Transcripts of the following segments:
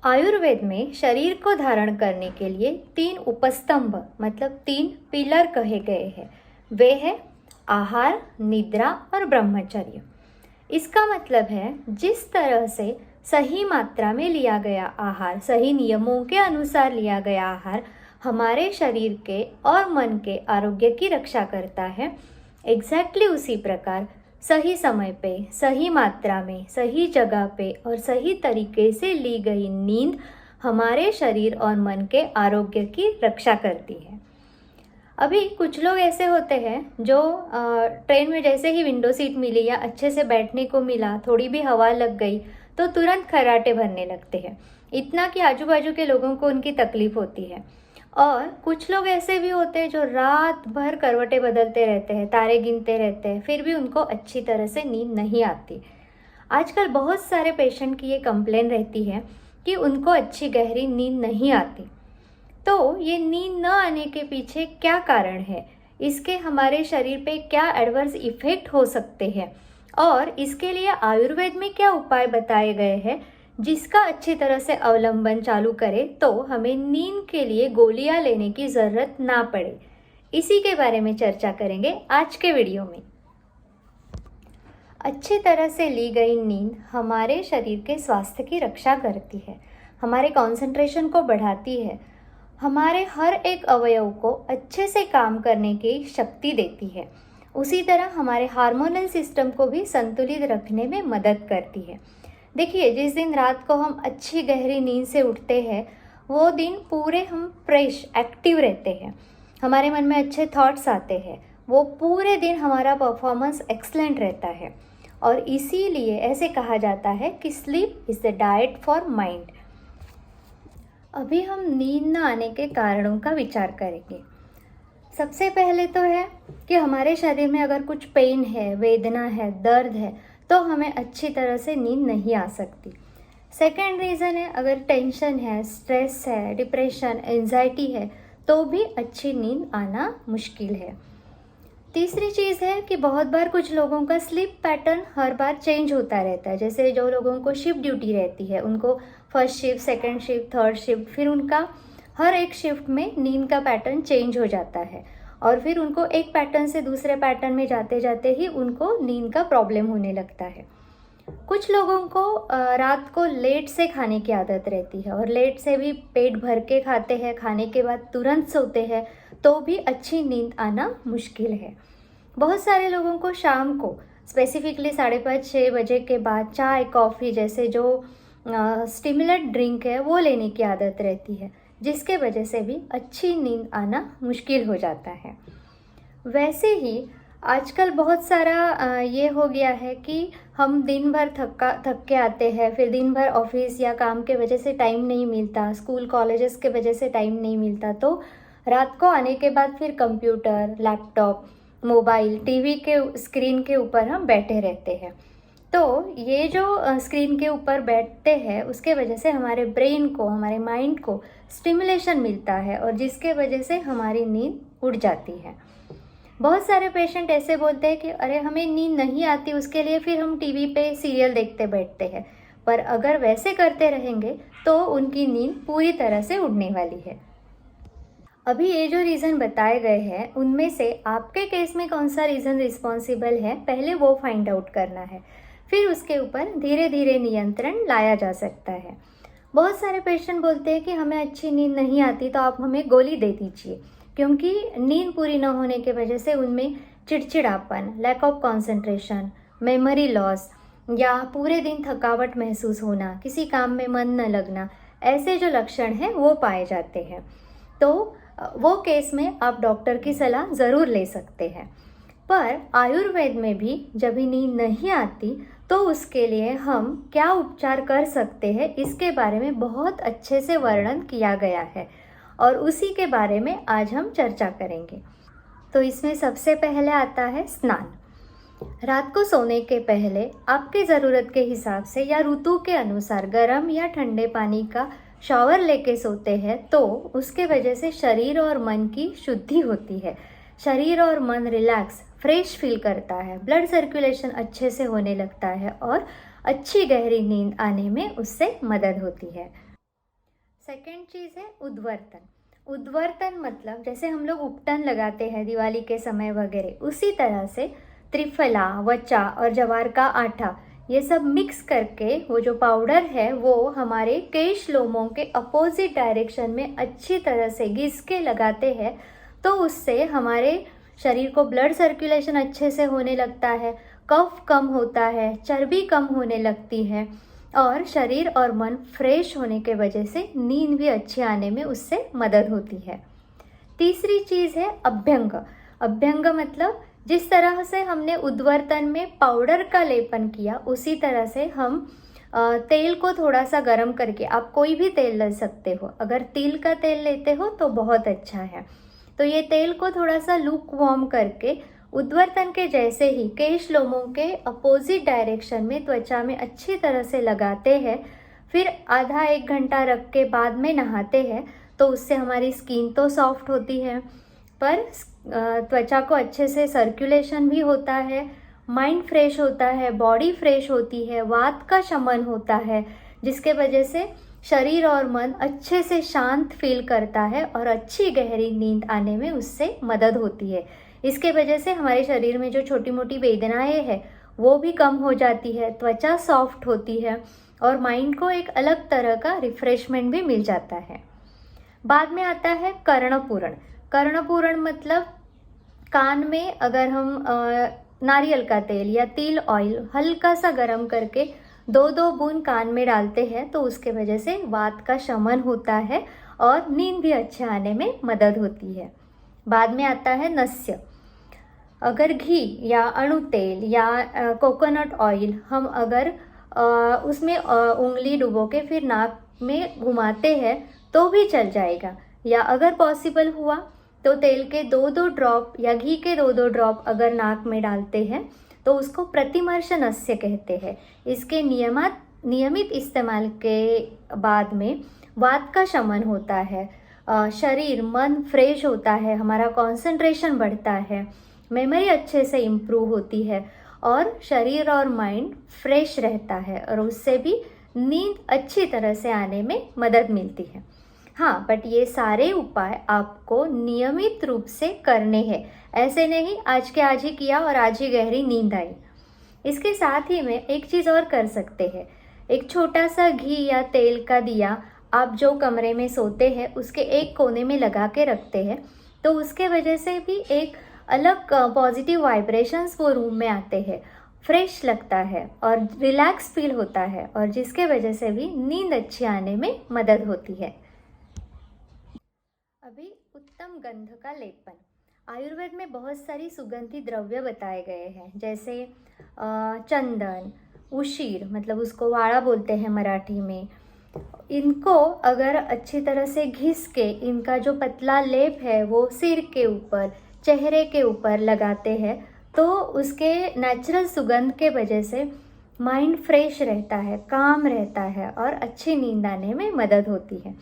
आयुर्वेद में शरीर को धारण करने के लिए 3 उपस्तंभ मतलब 3 पिलर कहे गए हैं। वे हैं आहार, निद्रा और ब्रह्मचर्य। इसका मतलब है जिस तरह से सही मात्रा में लिया गया आहार, सही नियमों के अनुसार लिया गया आहार हमारे शरीर के और मन के आरोग्य की रक्षा करता है, एग्जैक्टली उसी प्रकार सही समय पे, सही मात्रा में, सही जगह पे और सही तरीके से ली गई नींद हमारे शरीर और मन के आरोग्य की रक्षा करती है। अभी कुछ लोग ऐसे होते हैं जो ट्रेन में जैसे ही विंडो सीट मिली या अच्छे से बैठने को मिला, थोड़ी भी हवा लग गई तो तुरंत खर्राटे भरने लगते हैं, इतना कि आजू बाजू के लोगों को उनकी तकलीफ होती है। और कुछ लोग ऐसे भी होते हैं जो रात भर करवटें बदलते रहते हैं, तारे गिनते रहते हैं, फिर भी उनको अच्छी तरह से नींद नहीं आती। आजकल बहुत सारे पेशेंट की ये कंप्लेन रहती है कि उनको अच्छी गहरी नींद नहीं आती। तो ये नींद न आने के पीछे क्या कारण है, इसके हमारे शरीर पे क्या एडवर्स इफेक्ट हो सकते हैं और इसके लिए आयुर्वेद में क्या उपाय बताए गए हैं जिसका अच्छी तरह से अवलंबन चालू करें तो हमें नींद के लिए गोलियां लेने की ज़रूरत ना पड़े। इसी के बारे में चर्चा करेंगे आज के वीडियो में। अच्छी तरह से ली गई नींद हमारे शरीर के स्वास्थ्य की रक्षा करती है, हमारे कंसंट्रेशन को बढ़ाती है, हमारे हर एक अवयव को अच्छे से काम करने की शक्ति देती है। उसी तरह हमारे हार्मोनल सिस्टम को भी संतुलित रखने में मदद करती है। देखिए, जिस दिन रात को हम अच्छी गहरी नींद से उठते हैं वो दिन पूरे हम फ्रेश एक्टिव रहते हैं, हमारे मन में अच्छे थॉट्स आते हैं, वो पूरे दिन हमारा परफॉर्मेंस एक्सलेंट रहता है। और इसीलिए ऐसे कहा जाता है कि sleep is the diet for mind. अभी हम नींद न आने के कारणों का विचार करेंगे। सबसे पहले तो है कि हमारे शरीर में अगर कुछ पेन है, वेदना है, दर्द है तो हमें अच्छी तरह से नींद नहीं आ सकती। सेकेंड रीज़न है अगर टेंशन है, स्ट्रेस है, डिप्रेशन, एंजाइटी है तो भी अच्छी नींद आना मुश्किल है। तीसरी चीज़ है कि बहुत बार कुछ लोगों का स्लीप पैटर्न हर बार चेंज होता रहता है। जैसे जो लोगों को शिफ्ट ड्यूटी रहती है उनको first shift, second shift, third shift, फिर उनका हर एक शिफ्ट में नींद का पैटर्न चेंज हो जाता है और फिर उनको एक पैटर्न से दूसरे पैटर्न में जाते जाते ही उनको नींद का प्रॉब्लम होने लगता है। कुछ लोगों को रात को लेट से खाने की आदत रहती है और लेट से भी पेट भर के खाते हैं, खाने के बाद तुरंत सोते हैं तो भी अच्छी नींद आना मुश्किल है। बहुत सारे लोगों को शाम को स्पेसिफिकली 5:30-6 बजे के बाद चाय, कॉफ़ी जैसे जो स्टिमुलेंट ड्रिंक है वो लेने की आदत रहती है, जिसके वजह से भी अच्छी नींद आना मुश्किल हो जाता है। वैसे ही आजकल बहुत सारा ये हो गया है कि हम दिन भर थक के आते हैं, फिर दिन भर ऑफिस या काम के वजह से टाइम नहीं मिलता, स्कूल कॉलेजेस के वजह से टाइम नहीं मिलता, तो रात को आने के बाद फिर कंप्यूटर, लैपटॉप, मोबाइल, टीवी के स्क्रीन के ऊपर हम बैठे रहते हैं। तो ये जो स्क्रीन के ऊपर बैठते हैं उसके वजह से हमारे ब्रेन को, हमारे माइंड को स्टिमुलेशन मिलता है और जिसके वजह से हमारी नींद उड़ जाती है। बहुत सारे पेशेंट ऐसे बोलते हैं कि अरे हमें नींद नहीं आती, उसके लिए फिर हम टीवी पे सीरियल देखते बैठते हैं। पर अगर वैसे करते रहेंगे तो उनकी नींद पूरी तरह से उड़ने वाली है। अभी ये जो रीज़न बताए गए हैं उनमें से आपके केस में कौन सा रीज़न रिस्पॉन्सिबल है, पहले वो फाइंड आउट करना है, फिर उसके ऊपर धीरे धीरे नियंत्रण लाया जा सकता है। बहुत सारे पेशेंट बोलते हैं कि हमें अच्छी नींद नहीं आती तो आप हमें गोली दे दीजिए, क्योंकि नींद पूरी न होने की वजह से उनमें चिड़चिड़ापन, lack of concentration, memory loss या पूरे दिन थकावट महसूस होना, किसी काम में मन न लगना, ऐसे जो लक्षण हैं वो पाए जाते हैं। तो वो केस में आप डॉक्टर की सलाह ज़रूर ले सकते हैं। पर आयुर्वेद में भी जब नींद नहीं आती तो उसके लिए हम क्या उपचार कर सकते हैं इसके बारे में बहुत अच्छे से वर्णन किया गया है और उसी के बारे में आज हम चर्चा करेंगे। तो इसमें सबसे पहले आता है स्नान। रात को सोने के पहले आपकी ज़रूरत के हिसाब से या ऋतु के अनुसार गर्म या ठंडे पानी का शॉवर लेके सोते हैं तो उसके वजह से शरीर और मन की शुद्धि होती है, शरीर और मन रिलैक्स, फ्रेश फील करता है, ब्लड सर्कुलेशन अच्छे से होने लगता है और अच्छी गहरी नींद आने में उससे मदद होती है। सेकंड चीज़ है उद्वर्तन। उद्वर्तन मतलब जैसे हम लोग उपटन लगाते हैं दिवाली के समय वगैरह, उसी तरह से त्रिफला, वचा और जवार का आटा ये सब मिक्स करके वो जो पाउडर है वो हमारे केश लोमों के अपोजिट डायरेक्शन में अच्छी तरह से घिस के लगाते हैं, तो उससे हमारे शरीर को ब्लड सर्कुलेशन अच्छे से होने लगता है, कफ कम होता है, चर्बी कम होने लगती है और शरीर और मन फ्रेश होने के वजह से नींद भी अच्छी आने में उससे मदद होती है। तीसरी चीज़ है अभ्यंग। अभ्यंग मतलब जिस तरह से हमने उद्वर्तन में पाउडर का लेपन किया, उसी तरह से हम तेल को थोड़ा सा गर्म करके, आप कोई भी तेल ले सकते हो, अगर तिल का तेल लेते हो तो बहुत अच्छा है, तो ये तेल को थोड़ा सा लूक वार्म करके उद्वर्तन के जैसे ही केश लोमों के अपोजिट डायरेक्शन में त्वचा में अच्छी तरह से लगाते हैं, फिर आधा एक घंटा रख के बाद में नहाते हैं, तो उससे हमारी स्किन तो सॉफ्ट होती है पर त्वचा को अच्छे से सर्कुलेशन भी होता है, माइंड फ्रेश होता है, बॉडी फ्रेश होती है, वात का शमन होता है, जिसके वजह से शरीर और मन अच्छे से शांत फील करता है और अच्छी गहरी नींद आने में उससे मदद होती है। इसके वजह से हमारे शरीर में जो छोटी मोटी वेदनाएं हैं वो भी कम हो जाती है, त्वचा सॉफ्ट होती है और माइंड को एक अलग तरह का रिफ्रेशमेंट भी मिल जाता है। बाद में आता है कर्णपूरण। कर्णपूरण मतलब कान में अगर हम नारियल का तेल या तिल ऑयल हल्का सा गर्म करके 2-2 बूंद कान में डालते हैं, तो उसके वजह से वात का शमन होता है और नींद भी अच्छे आने में मदद होती है। बाद में आता है नस्य। अगर घी या अणु तेल या कोकोनट ऑयल हम अगर उसमें उंगली डुबो के फिर नाक में घुमाते हैं तो भी चल जाएगा, या अगर पॉसिबल हुआ तो तेल के 2-2 ड्रॉप या घी के 2-2 ड्रॉप अगर नाक में डालते हैं तो उसको प्रतिमर्श नस्य कहते हैं। इसके नियमित इस्तेमाल के बाद में वात का शमन होता है, शरीर मन फ्रेश होता है, हमारा कंसंट्रेशन बढ़ता है, मेमोरी अच्छे से इम्प्रूव होती है और शरीर और माइंड फ्रेश रहता है और उससे भी नींद अच्छी तरह से आने में मदद मिलती है। हाँ, बट ये सारे उपाय आपको नियमित रूप से करने हैं, ऐसे नहीं आज के आज ही किया और आज ही गहरी नींद आई। इसके साथ ही में एक चीज़ और कर सकते हैं, एक छोटा सा घी या तेल का दिया आप जो कमरे में सोते हैं उसके एक कोने में लगा के रखते हैं, तो उसके वजह से भी एक अलग पॉजिटिव वाइब्रेशंस वो रूम में आते हैं, फ्रेश लगता है और रिलैक्स फील होता है और जिसके वजह से भी नींद अच्छी आने में मदद होती है। अभी उत्तम गंध का लेपन। आयुर्वेद में बहुत सारी सुगंधी द्रव्य बताए गए हैं, जैसे चंदन, उशीर मतलब उसको वाड़ा बोलते हैं मराठी में। इनको अगर अच्छी तरह से घिस के इनका जो पतला लेप है वो सिर के ऊपर, चेहरे के ऊपर लगाते हैं, तो उसके नेचुरल सुगंध के वजह से माइंड फ्रेश रहता है, काम रहता है और अच्छी नींद आने में मदद होती है।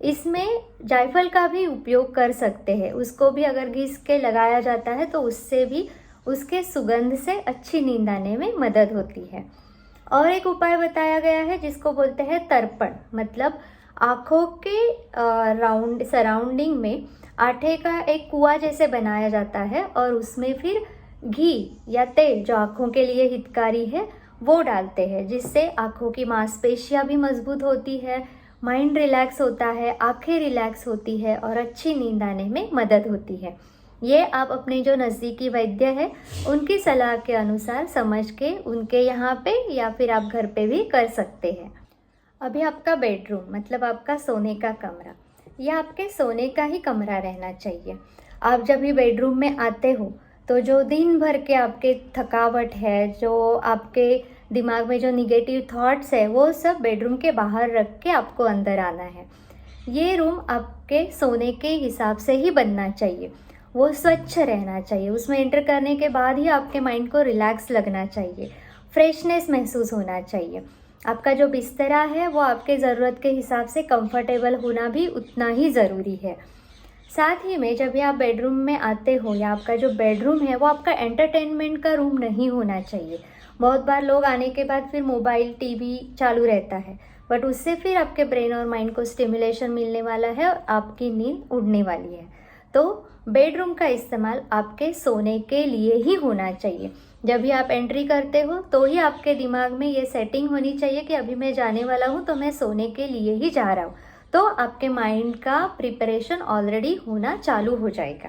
इसमें जायफल का भी उपयोग कर सकते हैं, उसको भी अगर घिस के लगाया जाता है तो उससे भी उसके सुगंध से अच्छी नींद आने में मदद होती है। और एक उपाय बताया गया है जिसको बोलते हैं तर्पण, मतलब आँखों के सराउंडिंग में आटे का एक कुआं जैसे बनाया जाता है और उसमें फिर घी या तेल जो आँखों के लिए हितकारी है वो डालते हैं, जिससे आँखों की मांसपेशियां भी मजबूत होती है, माइंड रिलैक्स होता है, आंखें रिलैक्स होती है और अच्छी नींद आने में मदद होती है। ये आप अपने जो नज़दीकी वैद्य है उनकी सलाह के अनुसार समझ के उनके यहाँ पे या फिर आप घर पे भी कर सकते हैं। अभी आपका बेडरूम मतलब आपका सोने का कमरा, यह आपके सोने का ही कमरा रहना चाहिए। आप जब भी बेडरूम में आते हो तो जो दिन भर के आपके थकावट है, जो आपके दिमाग में जो निगेटिव थॉट्स है, वो सब बेडरूम के बाहर रख के आपको अंदर आना है। ये रूम आपके सोने के हिसाब से ही बनना चाहिए, वो स्वच्छ रहना चाहिए। उसमें एंटर करने के बाद ही आपके माइंड को रिलैक्स लगना चाहिए, फ्रेशनेस महसूस होना चाहिए। आपका जो बिस्तरा है वो आपके ज़रूरत के हिसाब से कंफर्टेबल होना भी उतना ही ज़रूरी है। साथ ही में जब भी आप बेडरूम में आते हो या आपका जो बेडरूम है वो आपका एंटरटेनमेंट का रूम नहीं होना चाहिए। बहुत बार लोग आने के बाद फिर मोबाइल टीवी चालू रहता है, बट उससे फिर आपके ब्रेन और माइंड को स्टिमुलेशन मिलने वाला है और आपकी नींद उड़ने वाली है। तो बेडरूम का इस्तेमाल आपके सोने के लिए ही होना चाहिए। जब भी आप एंट्री करते हो तो ही आपके दिमाग में ये सेटिंग होनी चाहिए कि अभी मैं जाने वाला हूँ तो मैं सोने के लिए ही जा रहा हूँ। तो आपके माइंड का प्रिपरेशन ऑलरेडी होना चालू हो जाएगा।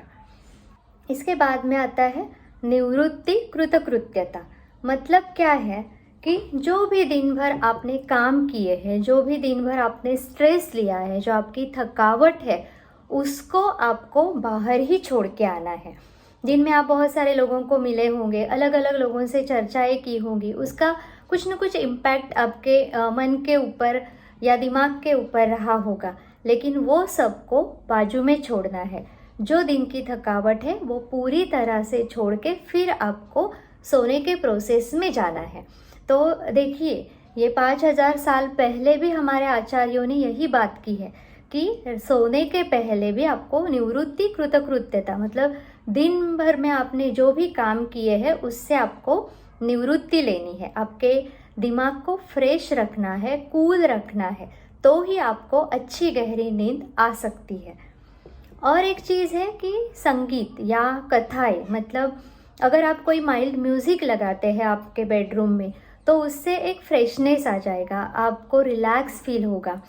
इसके बाद में आता है निवृत्ति कृतकृत्यता। मतलब क्या है कि जो भी दिन भर आपने काम किए हैं, जो भी दिन भर आपने स्ट्रेस लिया है, जो आपकी थकावट है, उसको आपको बाहर ही छोड़ के आना है। दिन में आप बहुत सारे लोगों को मिले होंगे, अलग अलग लोगों से चर्चाएं की होंगी, उसका कुछ न कुछ इम्पैक्ट आपके मन के ऊपर या दिमाग के ऊपर रहा होगा, लेकिन वो सबको बाजू में छोड़ना है। जो दिन की थकावट है वो पूरी तरह से छोड़ के फिर आपको सोने के प्रोसेस में जाना है। तो देखिए, ये 5000 साल पहले भी हमारे आचार्यों ने यही बात की है कि सोने के पहले भी आपको निवृत्ति कृतकृत्यता, मतलब दिन भर में आपने जो भी काम किए हैं उससे आपको निवृत्ति लेनी है। आपके दिमाग को फ्रेश रखना है, कूल रखना है, तो ही आपको अच्छी गहरी नींद आ सकती है। और एक चीज़ है कि संगीत या कथाएं, मतलब अगर आप कोई माइल्ड म्यूज़िक लगाते हैं आपके बेडरूम में तो उससे एक फ्रेशनेस आ जाएगा, आपको रिलैक्स फील होगा।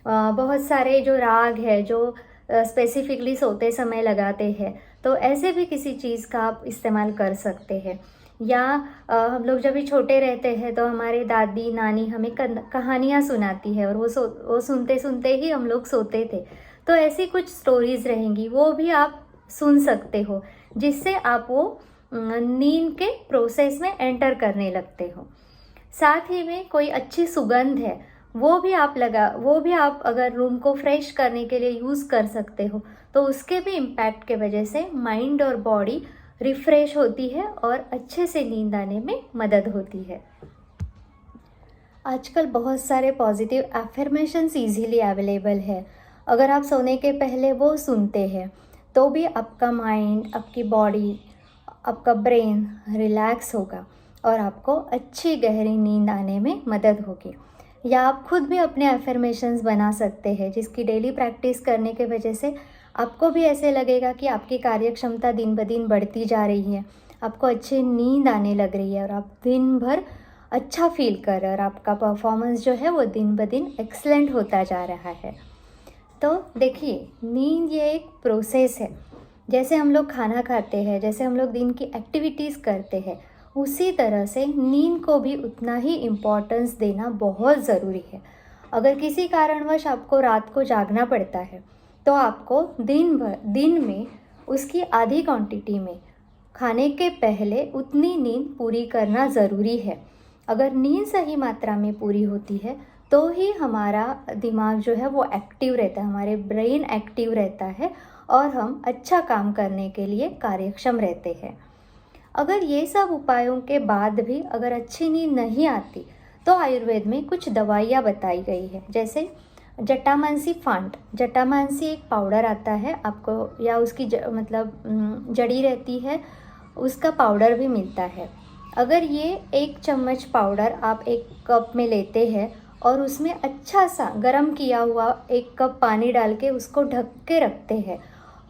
बहुत सारे जो राग है जो स्पेसिफिकली सोते समय लगाते हैं, तो ऐसे भी किसी चीज़ का आप इस्तेमाल कर सकते हैं। या हम लोग जब भी छोटे रहते हैं तो हमारे दादी नानी हमें कहानियाँ सुनाती है और वो सुनते सुनते ही हम लोग सोते थे। तो ऐसी कुछ स्टोरीज़ रहेंगी, वो भी आप सुन सकते हो, जिससे आप वो नींद के प्रोसेस में एंटर करने लगते हो। साथ ही में कोई अच्छी सुगंध है वो भी आप अगर रूम को फ्रेश करने के लिए यूज़ कर सकते हो, तो उसके भी इम्पैक्ट के वजह से माइंड और बॉडी रिफ्रेश होती है और अच्छे से नींद आने में मदद होती है। आजकल बहुत सारे पॉजिटिव एफर्मेशंस इजीली अवेलेबल है। अगर आप सोने के पहले वो सुनते हैं तो भी आपका माइंड, आपकी बॉडी, आपका ब्रेन रिलैक्स होगा और आपको अच्छी गहरी नींद आने में मदद होगी। या आप खुद भी अपने अफर्मेशंस बना सकते हैं, जिसकी डेली प्रैक्टिस करने के वजह से आपको भी ऐसे लगेगा कि आपकी कार्यक्षमता दिन ब दिन बढ़ती जा रही है, आपको अच्छी नींद आने लग रही है और आप दिन भर अच्छा फील कर रहे हैं और आपका परफॉर्मेंस जो है वो दिन ब दिन एक्सलेंट होता जा रहा है। तो देखिए, नींद ये एक प्रोसेस है। जैसे हम लोग खाना खाते हैं, जैसे हम लोग दिन की एक्टिविटीज़ करते हैं, उसी तरह से नींद को भी उतना ही इम्पोर्टेंस देना बहुत ज़रूरी है। अगर किसी कारणवश आपको रात को जागना पड़ता है तो आपको दिन में उसकी आधी क्वांटिटी में खाने के पहले उतनी नींद पूरी करना ज़रूरी है। अगर नींद सही मात्रा में पूरी होती है तो ही हमारा दिमाग जो है वो एक्टिव रहता है, हमारे ब्रेन एक्टिव रहता है और हम अच्छा काम करने के लिए कार्यक्षम रहते हैं। अगर ये सब उपायों के बाद भी अगर अच्छी नींद नहीं आती तो आयुर्वेद में कुछ दवाइयाँ बताई गई है, जैसे जटामांसी फांट। जटामांसी एक पाउडर आता है आपको, या उसकी जड़ी रहती है, उसका पाउडर भी मिलता है। अगर ये 1 चम्मच पाउडर आप 1 कप में लेते हैं और उसमें अच्छा सा गर्म किया हुआ 1 कप पानी डाल के उसको ढक के रखते हैं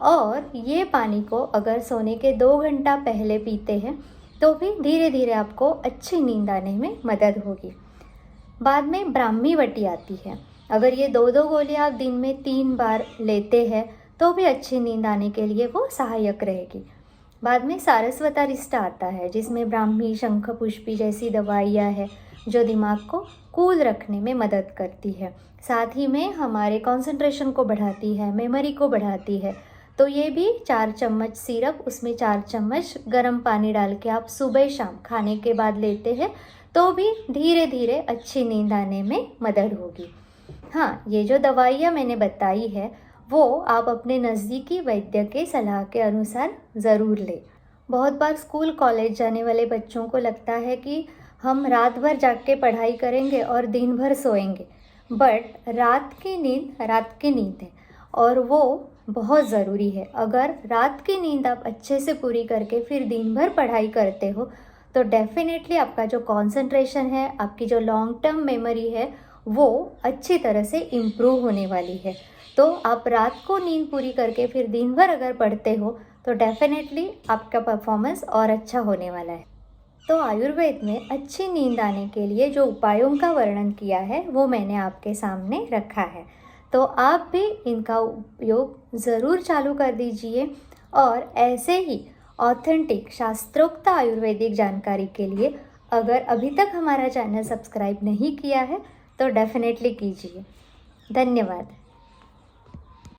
और ये पानी को अगर सोने के 2 घंटा पहले पीते हैं तो भी धीरे धीरे आपको अच्छी नींद आने में मदद होगी। बाद में ब्राह्मी वटी आती है। अगर ये 2-2 गोलियां आप दिन में 3 बार लेते हैं तो भी अच्छी नींद आने के लिए वो सहायक रहेगी। बाद में सारस्वतारिष्टा आता है, जिसमें ब्राह्मी, शंख पुष्पी जैसी दवाइयाँ हैं जो दिमाग को कूल रखने में मदद करती है। साथ ही में हमारे कंसंट्रेशन को बढ़ाती है, मेमोरी को बढ़ाती है। तो ये भी 4 चम्मच सिरप, उसमें 4 चम्मच गर्म पानी डाल के आप सुबह शाम खाने के बाद लेते हैं तो भी धीरे धीरे अच्छी नींद आने में मदद होगी। हाँ, ये जो दवाइयाँ मैंने बताई है वो आप अपने नज़दीकी वैद्य के सलाह के अनुसार ज़रूर लें। बहुत बार स्कूल कॉलेज जाने वाले बच्चों को लगता है कि हम रात भर जाग के पढ़ाई करेंगे और दिन भर सोएंगे, बट रात की नींद है और वो बहुत ज़रूरी है। अगर रात की नींद आप अच्छे से पूरी करके फिर दिन भर पढ़ाई करते हो तो डेफिनेटली आपका जो कंसंट्रेशन है, आपकी जो लॉन्ग टर्म मेमोरी है, वो अच्छी तरह से इम्प्रूव होने वाली है। तो आप रात को नींद पूरी करके फिर दिन भर अगर पढ़ते हो तो डेफिनेटली आपका परफॉर्मेंस और अच्छा होने वाला है। तो आयुर्वेद में अच्छी नींद आने के लिए जो उपायों का वर्णन किया है वो मैंने आपके सामने रखा है। तो आप भी इनका उपयोग ज़रूर चालू कर दीजिए और ऐसे ही ऑथेंटिक शास्त्रोक्त आयुर्वेदिक जानकारी के लिए अगर अभी तक हमारा चैनल सब्सक्राइब नहीं किया है तो डेफिनेटली कीजिए। धन्यवाद।